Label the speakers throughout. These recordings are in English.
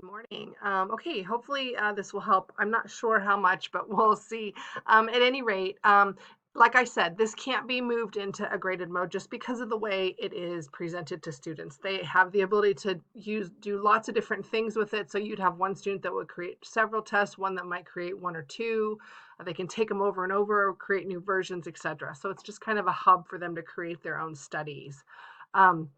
Speaker 1: Good morning. Okay, hopefully this will help. I'm not sure how much, but we'll see. At any rate, like I said, this can't be moved into a graded mode just because of the way it is presented to students. They have the ability to do lots of different things with it. So you'd have one student that would create several tests, one that might create one or two. They can take them over and over, create new versions, etc. So it's just kind of a hub for them to create their own studies. Um,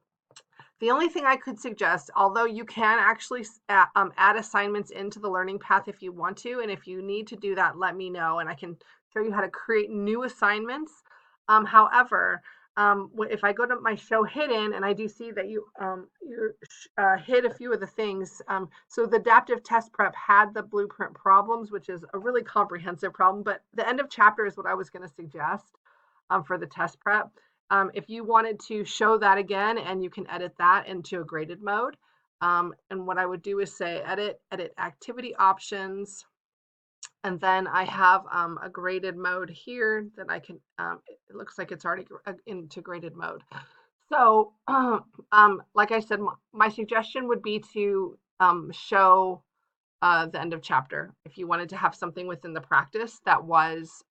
Speaker 1: the only thing I could suggest, although you can actually add assignments into the learning path if you want to, and if you need to do that, let me know and I can show you how to create new assignments. However, if I go to my show hidden and I do see that you hid a few of the things. So the adaptive test prep had the blueprint problems, which is a really comprehensive problem, but the end of chapter is what I was going to suggest for the test prep. If you wanted to show that again, and you can edit that into a graded mode. And what I would do is say edit activity options. And then I have a graded mode here that I can, it looks like it's already into graded mode. So, like I said, my suggestion would be to show the end of chapter if you wanted to have something within the practice that was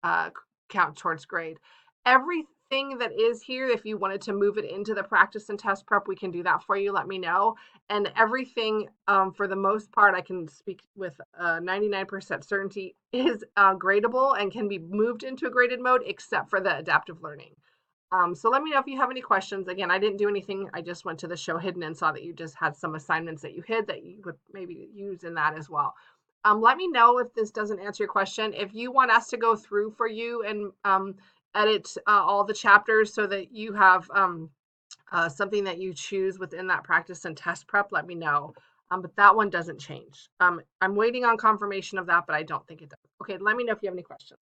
Speaker 1: uh, count towards grade. Everything that is here, if you wanted to move it into the practice and test prep, we can do that for you. Let me know. And everything, for the most part, I can speak with 99% certainty, is gradable and can be moved into a graded mode, except for the adaptive learning. So let me know if you have any questions. Again, I didn't do anything. I just went to the show hidden and saw that you just had some assignments that you hid that you would maybe use in that as well. Let me know if this doesn't answer your question. If you want us to go through for you and edit all the chapters so that you have something that you choose within that practice and test prep, let me know. But that one doesn't change. I'm waiting on confirmation of that, but I don't think it does. Okay, let me know if you have any questions.